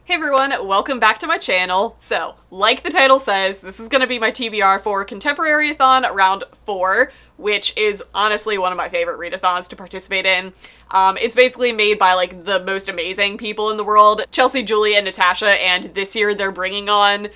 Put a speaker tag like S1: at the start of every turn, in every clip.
S1: Hey everyone, welcome back to my channel. So, like the title says, this is gonna be my TBR for ContemporaryAthon Round 4, which is honestly one of my favorite readathons to participate in. It's basically made by like the most amazing people in the world, Chelsea, Julie, and Natasha, and this year they're bringing on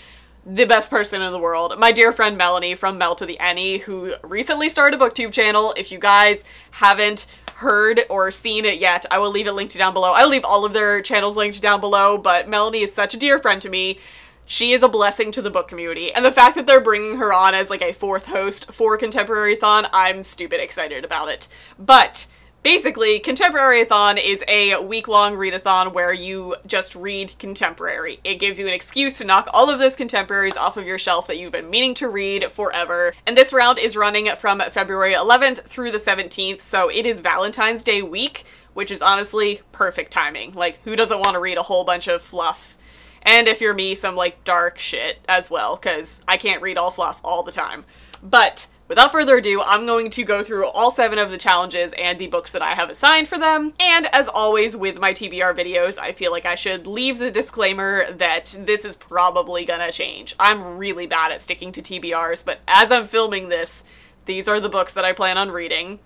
S1: the best person in the world, my dear friend Melanie from Mel to the Any, who recently started a booktube channel. If you guys haven't heard or seen it yet, I will leave it linked down below. I'll leave all of their channels linked down below, but Melanie is such a dear friend to me. She is a blessing to the book community, and the fact that they're bringing her on as like a fourth host for ContemporaryAthon, I'm stupid excited about it. But basically, ContemporaryAthon is a week-long readathon where you just read contemporary. It gives you an excuse to knock all of those contemporaries off of your shelf that you've been meaning to read forever. And this round is running from February 11th through the 17th, so it is Valentine's Day week, which is honestly perfect timing. Like, who doesn't want to read a whole bunch of fluff? And if you're me, some like dark shit as well, because I can't read all fluff all the time. But without further ado, I'm going to go through all 7 of the challenges and the books that I have assigned for them. And as always with my TBR videos, I feel like I should leave the disclaimer that this is probably gonna change. I'm really bad at sticking to TBRs, but as I'm filming this, these are the books that I plan on reading.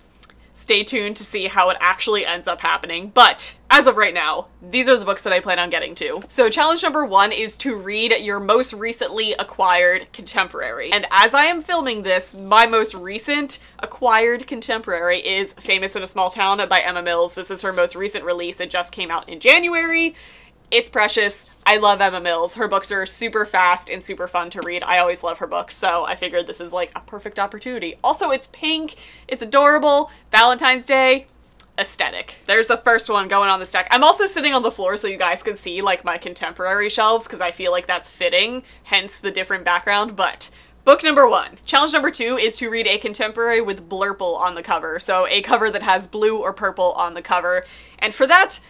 S1: Stay tuned to see how it actually ends up happening, but as of right now, these are the books that I plan on getting to. So challenge number 1 is to read your most recently acquired contemporary. And as I am filming this, my most recent acquired contemporary is Famous in a Small Town by Emma Mills. This is her most recent release. It just came out in January. It's precious. I love Emma Mills. Her books are super fast and super fun to read. I always love her books, so I figured this is like a perfect opportunity. Also, it's pink, it's adorable, Valentine's Day, aesthetic. There's the first one going on the stack. I'm also sitting on the floor so you guys can see like my contemporary shelves because I feel like that's fitting, hence the different background, but book number 1. Challenge number 2 is to read a contemporary with blurple on the cover, so a cover that has blue or purple on the cover, and for that,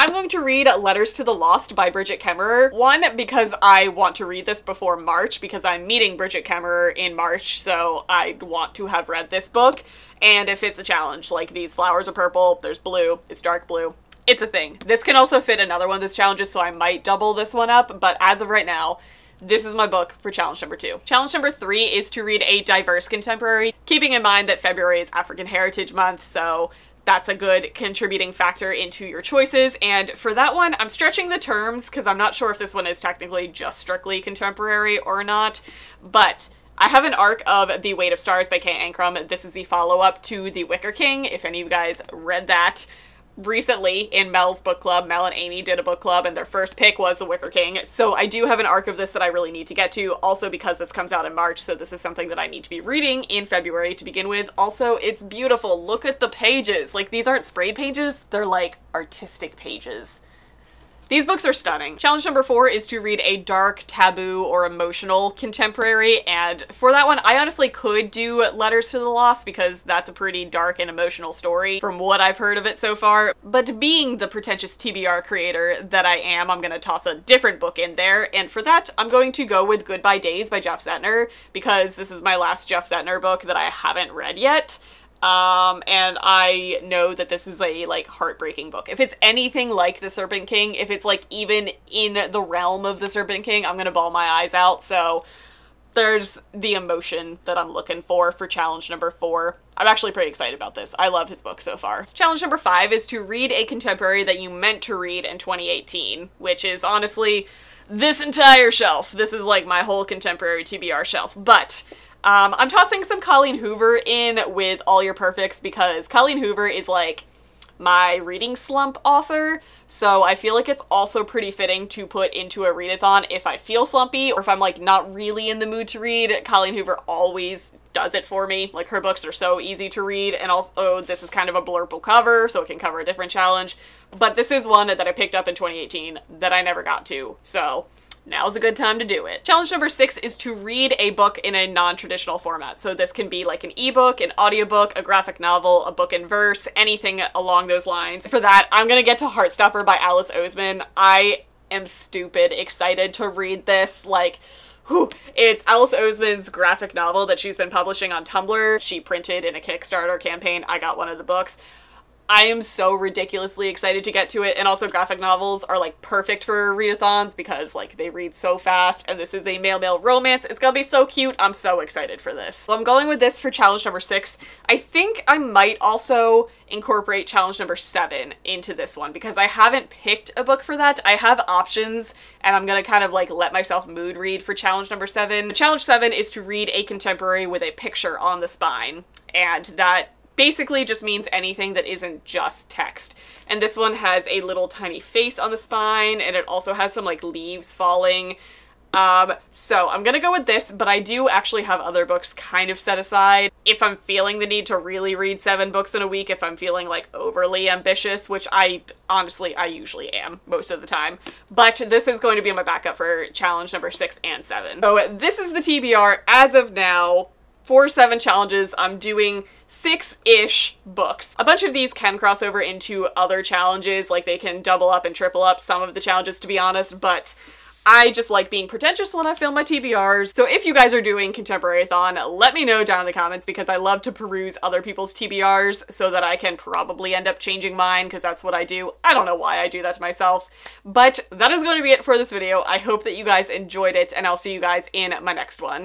S1: I'm going to read Letters to the Lost by Bridget Kemmerer. 1, because I want to read this before March, because I'm meeting Bridget Kemmerer in March, so I want to have read this book. And if it's a challenge, like these flowers are purple, there's blue, it's dark blue, it's a thing. This can also fit another one of those challenges, so I might double this one up, but as of right now, this is my book for challenge number 2. Challenge number 3 is to read a diverse contemporary, keeping in mind that February is African Heritage Month, so that's a good contributing factor into your choices. And for that one, I'm stretching the terms because I'm not sure if this one is technically just strictly contemporary or not, but I have an arc of The Weight of Stars by Kay Ancrum. This is the follow-up to The Wicker King, if any of you guys read that recently in Mel's book club. Mel and Amy did a book club and their first pick was The Wicker King. So I do have an arc of this that I really need to get to, also because this comes out in March, so this is something that I need to be reading in February to begin with. Also, it's beautiful. Look at the pages. Like, these aren't sprayed pages, they're like artistic pages. These books are stunning. Challenge number 4 is to read a dark, taboo, or emotional contemporary, and for that one, I honestly could do Letters to the Lost because that's a pretty dark and emotional story from what I've heard of it so far, but being the pretentious TBR creator that I am, I'm gonna toss a different book in there, and for that, I'm going to go with Goodbye Days by Jeff Zettner because this is my last Jeff Zettner book that I haven't read yet. And I know that this is a, like, heartbreaking book. If it's anything like The Serpent King, if it's, like, even in the realm of The Serpent King, I'm gonna bawl my eyes out, so there's the emotion that I'm looking for challenge number 4. I'm actually pretty excited about this. I love his book so far. Challenge number 5 is to read a contemporary that you meant to read in 2018, which is honestly this entire shelf. This is, like, my whole contemporary TBR shelf, but I'm tossing some Colleen Hoover in with All Your Perfects because Colleen Hoover is like my reading slump author, so I feel like it's also pretty fitting to put into a readathon if I feel slumpy or if I'm like not really in the mood to read. Colleen Hoover always does it for me. Like, her books are so easy to read, and also this is kind of a blurple cover, so it can cover a different challenge, but this is one that I picked up in 2018 that I never got to, so now's a good time to do it. Challenge number 6 is to read a book in a non-traditional format. So this can be like an ebook, an audiobook, a graphic novel, a book in verse, anything along those lines. For that, I'm gonna get to Heartstopper by Alice Oseman. I am stupid excited to read this. Like, whew. It's Alice Oseman's graphic novel that she's been publishing on Tumblr. She printed in a Kickstarter campaign. I got one of the books. I am so ridiculously excited to get to it, and also graphic novels are like perfect for readathons because like they read so fast, and this is a male-male romance. It's gonna be so cute. I'm so excited for this. So I'm going with this for challenge number 6. I think I might also incorporate challenge number 7 into this one because I haven't picked a book for that. I have options, and I'm gonna kind of like let myself mood read for challenge number 7. Challenge 7 is to read a contemporary with a picture on the spine, and that basically just means anything that isn't just text. And this one has a little tiny face on the spine, and it also has some like leaves falling. So I'm gonna go with this, but I do actually have other books kind of set aside if I'm feeling the need to really read 7 books in a week, if I'm feeling like overly ambitious, which I usually am most of the time. But this is going to be my backup for challenge number 6 and 7. So this is the TBR as of now. For 7 challenges, I'm doing 6-ish books. A bunch of these can cross over into other challenges, like they can double up and triple up some of the challenges, to be honest, but I just like being pretentious when I film my TBRs. So if you guys are doing ContemporaryAthon, let me know down in the comments because I love to peruse other people's TBRs so that I can probably end up changing mine because that's what I do. I don't know why I do that to myself, but that is going to be it for this video. I hope that you guys enjoyed it, and I'll see you guys in my next one.